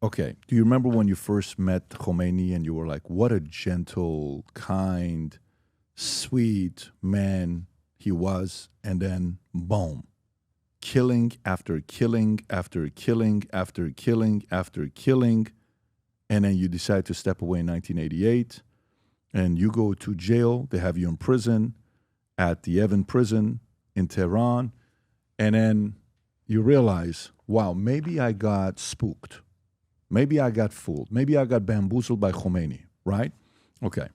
Okay. Do you remember when you first met Khomeini and you were like, what a gentle, kind, sweet man he was? And then, boom, killing after killing after killing after killing after killing. And then you decide to step away in 1988 and you go to jail. They have you in prison at the Evin prison in Tehran. And then you realize, wow, maybe I got spooked. Maybe I got fooled. Maybe I got bamboozled by Khomeini, right? Okay.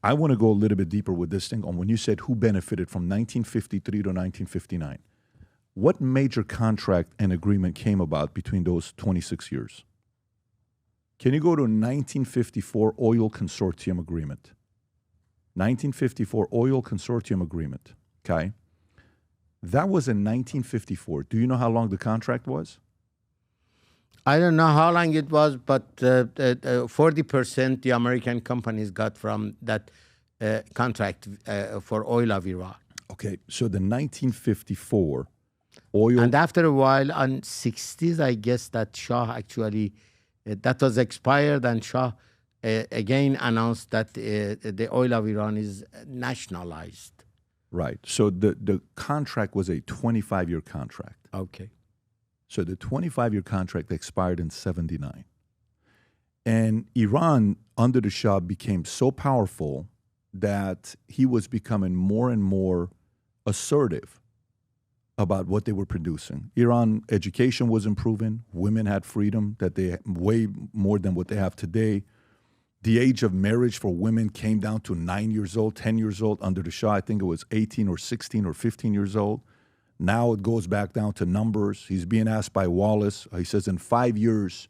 I want to go a little bit deeper with this thing on when you said who benefited from 1953 to 1959. What major contract and agreement came about between those 26 years? Can you go to 1954 Oil Consortium Agreement? 1954 Oil Consortium Agreement, okay? That was in 1954. Do you know how long the contract was? I don't know how long it was, but 40% the American companies got from that contract for oil of Iran. Okay, so the 1954 oil... And after a while, on 60s, I guess that Shah actually, that was expired, and Shah again announced that the oil of Iran is nationalized. Right, so the contract was a 25-year contract. Okay. So the 25-year contract expired in 79. And Iran, under the Shah, became so powerful that he was becoming more and more assertive about what they were producing. Iran education was improving. Women had freedom that they way more than what they have today. The age of marriage for women came down to 9 years old, 10 years old. Under the Shah, I think it was 18 or 16 or 15 years old. Now it goes back down to numbers. He's being asked by Wallace. He says, in 5 years,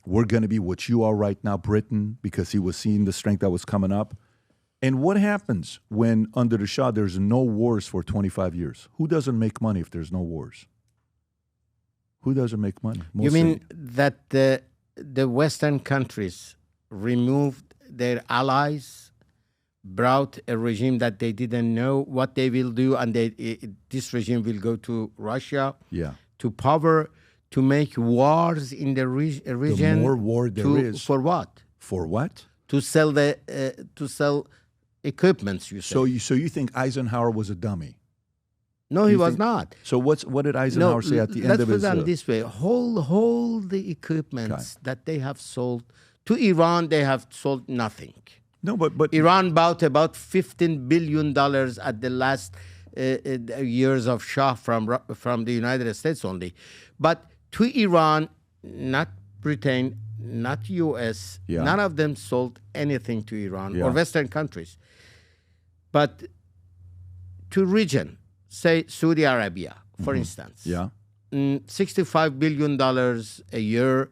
we're going to be what you are right now, Britain, because he was seeing the strength that was coming up. And what happens when under the Shah there's no wars for 25 years? Who doesn't make money if there's no wars? Who doesn't make money? You mean that the Western countries removed their allies, brought a regime that they didn't know what they will do, and this regime will go to Russia, to power, to make wars in the region. The more war there is. For what? For what? To sell equipments, you say. So you think Eisenhower was a dummy? No, he was not. So what did Eisenhower say at the end of his... Let's put it this way. Hold the equipments that they have sold. To Iran, they have sold nothing. No, but Iran bought about $15 billion at the last years of Shah from the United States only. But to Iran, not Britain, not U.S., none of them sold anything to Iran or Western countries. But to region, say Saudi Arabia, for instance, $65 billion a year,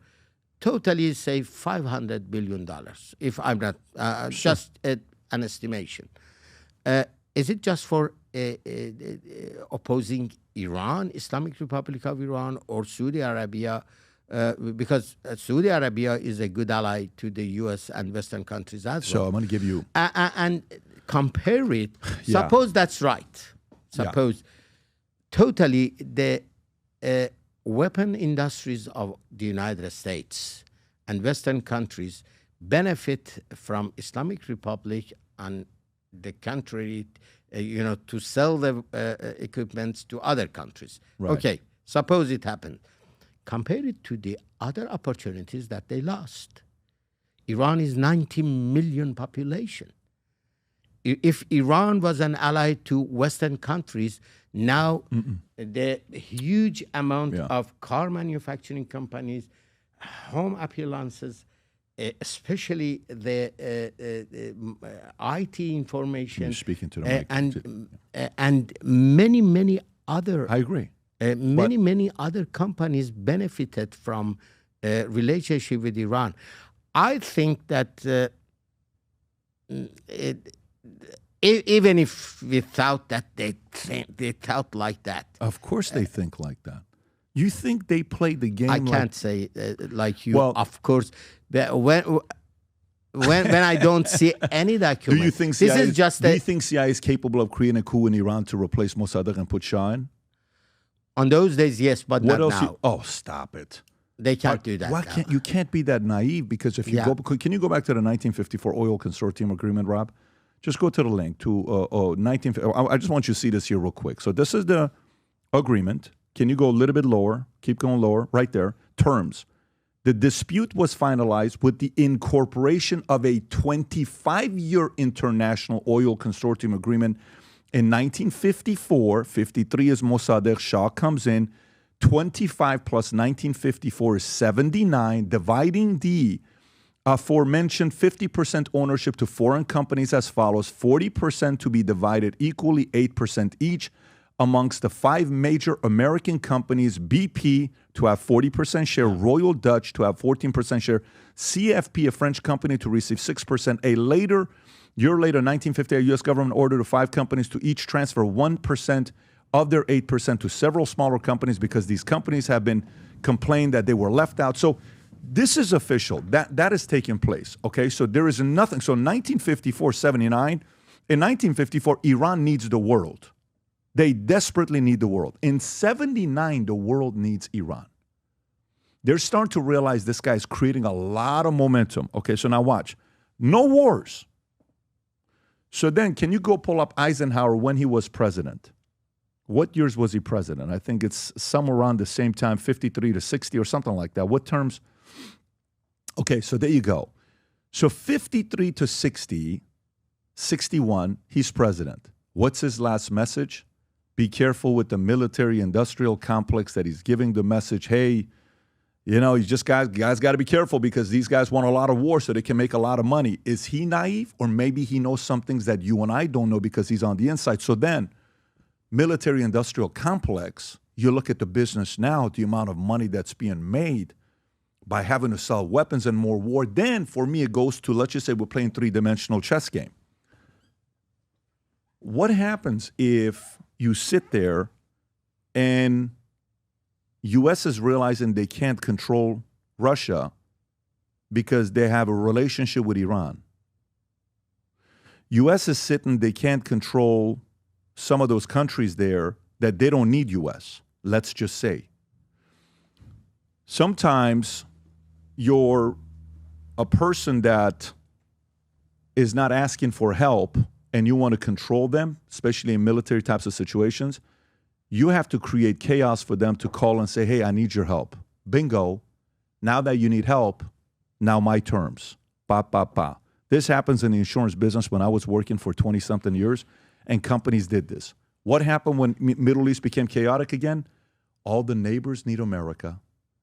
totally say $500 billion, if I'm not, just an estimation. Is it just for opposing Iran, Islamic Republic of Iran, or Saudi Arabia? Because Saudi Arabia is a good ally to the U.S. and Western countries as well. So I'm going to give you... and compare it. Suppose that's right. Suppose totally the weapon industries of the United States and Western countries benefit from Islamic Republic and the country, to sell the equipments to other countries. Right. Okay, suppose it happened. Compare it to the other opportunities that they lost. Iran is 90 million population. If Iran was an ally to Western countries, now the huge amount of car manufacturing companies, home appliances, especially the IT information, You're speaking to the mic. and many other. I agree. Many other companies benefited from relationship with Iran. I think that even if we thought that they thought like that. Of course they think like that. You think they play the game? I can't say like you. Well, of course, when I don't see any document. Do you think CIA is capable of creating a coup in Iran to replace Mossadegh and put Shah in? On those days, yes, but what not else now. Oh, stop it. They can't do that. Why now. you can't be that naive, because if you Yeah. go, can you go back to the 1954 Oil Consortium Agreement, Rob? Just go to the link to 19. I just want you to see this here real quick. So this is the agreement. Can you go a little bit lower? Keep going lower. Right there. Terms. The dispute was finalized with the incorporation of a 25-year international oil consortium agreement in 1954. 53 is Mossadegh. Shah comes in. 25 plus 1954 is 79, dividing the aforementioned 50% ownership to foreign companies as follows: 40% to be divided equally, 8% each, amongst the 5 major American companies: BP to have 40% share, Royal Dutch to have 14% share, CFP, a French company, to receive 6%. A year later, 1958, U.S. government ordered the 5 companies to each transfer 1% of their 8% to several smaller companies, because these companies have been complained that they were left out. So this is official. That is taking place. Okay, so there is nothing. So 1954, 79. In 1954, Iran needs the world. They desperately need the world. In 79, the world needs Iran. They're starting to realize this guy is creating a lot of momentum. Okay, so now watch. No wars. So then, can you go pull up Eisenhower when he was president? What years was he president? I think it's somewhere around the same time, 53 to 60 or something like that. What terms? Okay, so there you go. So 53 to 60, 61, he's president. What's his last message? Be careful with the military-industrial complex that he's giving the message, hey, you know, you just guys got to be careful because these guys want a lot of war so they can make a lot of money. Is he naive? Or maybe he knows some things that you and I don't know because he's on the inside. So then, military-industrial complex, you look at the business now, the amount of money that's being made by having to sell weapons and more war. Then, for me, it goes to, let's just say we're playing three-dimensional chess game. What happens if you sit there and U.S. is realizing they can't control Russia because they have a relationship with Iran? U.S. is sitting, they can't control some of those countries there that they don't need U.S., let's just say. Sometimes you're a person that is not asking for help and you want to control them, especially in military types of situations. You have to create chaos for them to call and say, hey, I need your help. Bingo. Now that you need help, now my terms. Ba, ba, ba. This happens in the insurance business when I was working for 20-something years, and companies did this. What happened when Middle East became chaotic again? All the neighbors need America.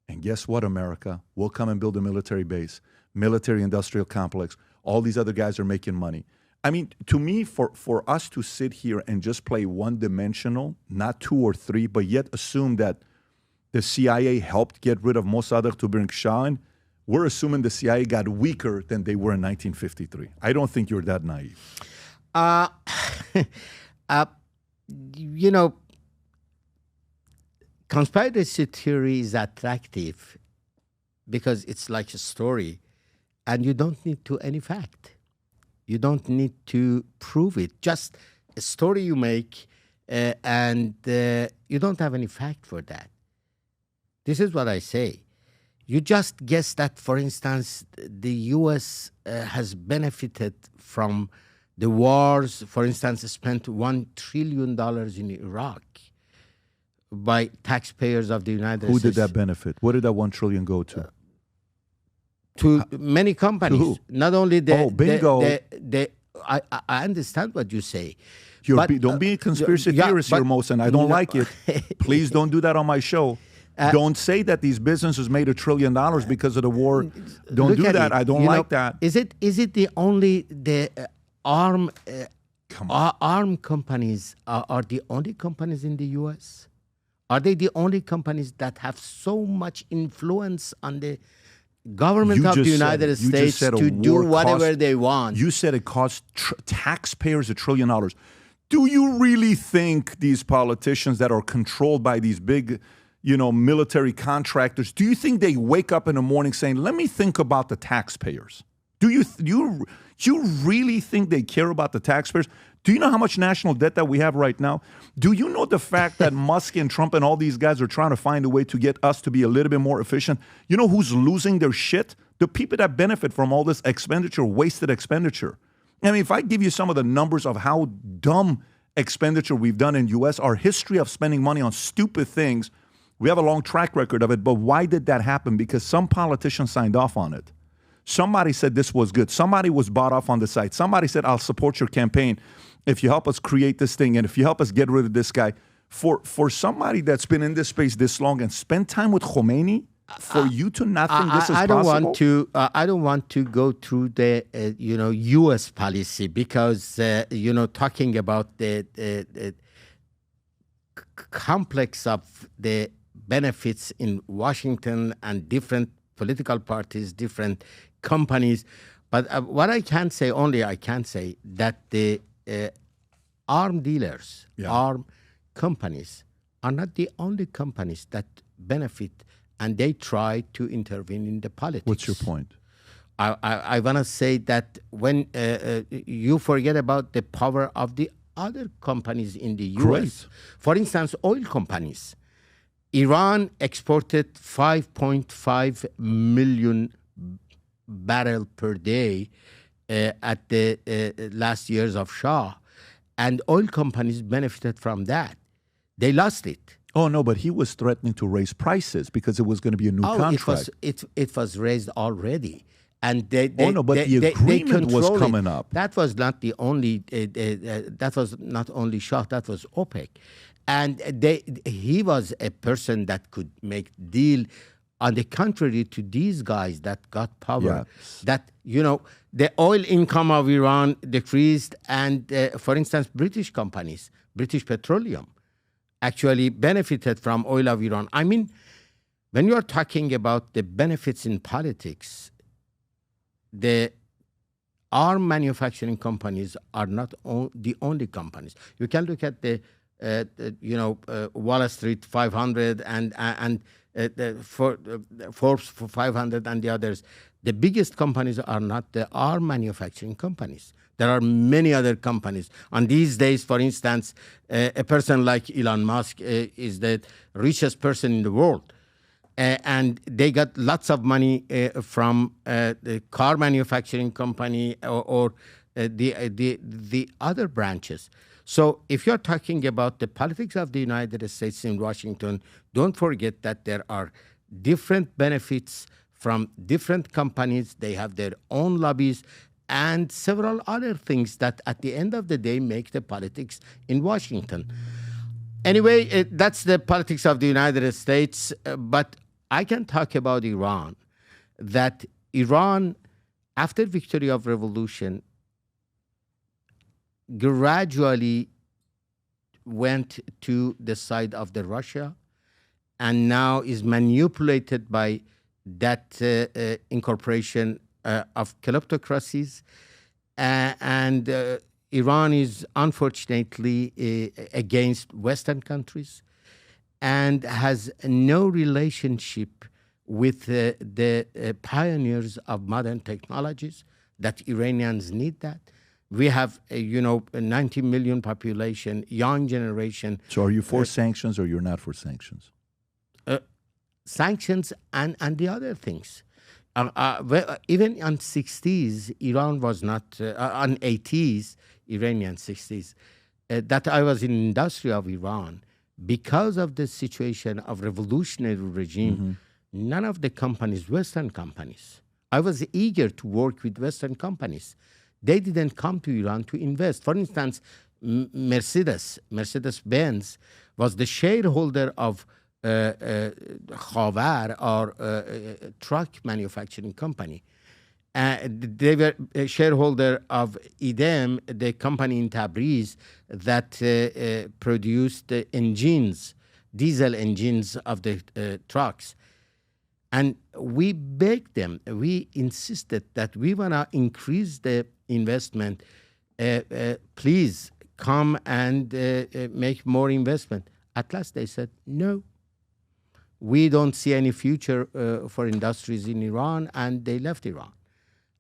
And guess what, America? We'll come and build a military base, military-industrial complex. All these other guys are making money. I mean, to me, for us to sit here and just play one-dimensional, not 2 or 3, but yet assume that the CIA helped get rid of Mossadegh to bring Shah in, we're assuming the CIA got weaker than they were in 1953. I don't think you're that naive. You know, conspiracy theory is attractive because it's like a story, and you don't need to any fact. You don't need to prove it. Just a story you make, and you don't have any fact for that. This is what I say. You just guess that, for instance, the U.S. Has benefited from the wars. For instance, spent $1 trillion in Iraq by taxpayers of the United States. Who did that benefit? What did that $1 trillion go to? To many companies. To who? Not only the... Oh, bingo. I understand what you say. Don't be a conspiracy theorist here, Mohsen. I don't like it. Please don't do that on my show. Don't say that these businesses made $1 trillion because of the war. Don't do that. I don't like that. Is it the only arm companies are the only companies in the U.S.? Are they the only companies that have so much influence on the government of the United States to do whatever they want? You said it costs taxpayers $1 trillion. Do you really think these politicians that are controlled by these big, military contractors, do you think they wake up in the morning saying, let me think about the taxpayers? Do you really think they care about the taxpayers? Do you know how much national debt that we have right now? Do you know the fact that Musk and Trump and all these guys are trying to find a way to get us to be a little bit more efficient? You know who's losing their shit? The people that benefit from all this expenditure, wasted expenditure. I mean, if I give you some of the numbers of how dumb expenditure we've done in U.S., our history of spending money on stupid things, we have a long track record of it. But why did that happen? Because some politician signed off on it. Somebody said this was good. Somebody was bought off on the site. Somebody said, I'll support your campaign if you help us create this thing and if you help us get rid of this guy. For somebody that's been in this space this long and spent time with Khomeini, for you to not think this is possible? I don't want to go through the U.S. policy because talking about the complex of the benefits in Washington and different political parties, different companies. But what I can say that the arm dealers, arm companies are not the only companies that benefit, and they try to intervene in the politics. What's your point? I want to say that when you forget about the power of the other companies in the U.S. Great. For instance, oil companies. Iran exported 5.5 million barrel per day at the last years of Shah, and oil companies benefited from that. They lost it. Oh, no, but he was threatening to raise prices because it was going to be a new contract. It was raised already. And the agreement was coming up. That was not the only. That was not only Shah. That was OPEC, and he was a person that could make deal. On the contrary to these guys that got power, that the oil income of Iran decreased, and for instance, British companies, British Petroleum, actually benefited from oil of Iran. I mean, when you are talking about the benefits in politics, the arm manufacturing companies are not the only companies. You can look at the Wall Street 500 and Forbes 500 and the others. The biggest companies are not the arm manufacturing companies. There are many other companies. And these days, for instance, a person like Elon Musk is the richest person in the world. And they got lots of money from the car manufacturing company or the other branches. So if you're talking about the politics of the United States in Washington, don't forget that there are different benefits from different companies. They have their own lobbies and several other things that at the end of the day make the politics in Washington. Anyway, that's the politics of the United States. But I can talk about Iran, that Iran, after victory of revolution, gradually went to the side of the Russia and now is manipulated by that incorporation of kleptocracies. And Iran is unfortunately against Western countries and has no relationship with the pioneers of modern technologies that Iranians need that. We have, a 90 million population, young generation. So are you for sanctions or you're not for sanctions? Sanctions and the other things. Even on 60s, Iran was not, on 80s, Iranian 60s, that I was in industry of Iran. Because of the situation of revolutionary regime, none of the companies, Western companies, I was eager to work with Western companies. They didn't come to Iran to invest. For instance, Mercedes-Benz was the shareholder of Khavar, or truck manufacturing company. They were a shareholder of IDEM, the company in Tabriz that produced the engines, diesel engines of the trucks. And we begged them, we insisted that we want to increase the investment. Please come and make more investment. At last they said, no, we don't see any future for industries in Iran, and they left Iran.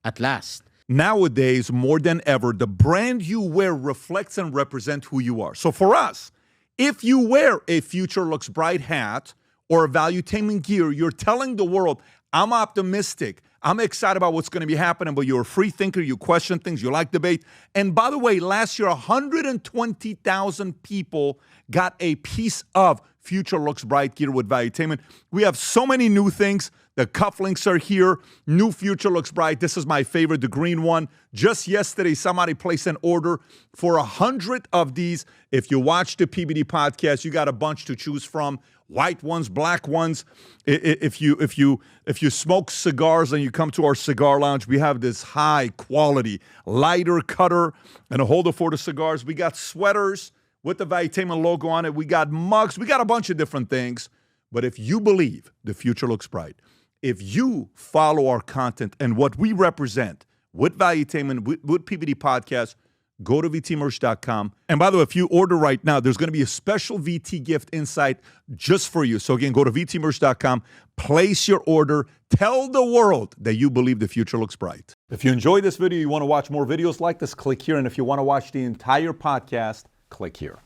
at last. Nowadays, more than ever, the brand you wear reflects and represents who you are. So for us, if you wear a Future Looks Bright hat or a Valuetainment gear, you're telling the world, I'm optimistic. I'm excited about what's going to be happening, but you're a free thinker. You question things. You like debate. And by the way, last year, 120,000 people got a piece of Future Looks Bright gear with Valuetainment. We have so many new things. The cufflinks are here. New Future Looks Bright. This is my favorite, the green one. Just yesterday, somebody placed an order for 100 of these. If you watch the PBD podcast, you got a bunch to choose from. White ones, black ones. If you smoke cigars and you come to our cigar lounge, we have this high quality lighter cutter and a holder for the cigars. We got sweaters with the Valuetainment logo on it. We got mugs. We got a bunch of different things. But if you believe the future looks bright, if you follow our content and what we represent with Valuetainment, with PBD Podcast, go to vtmerch.com. And by the way, if you order right now, there's going to be a special VT gift inside just for you. So again, go to vtmerch.com, place your order, tell the world that you believe the future looks bright. If you enjoyed this video, you want to watch more videos like this, click here. And if you want to watch the entire podcast, click here.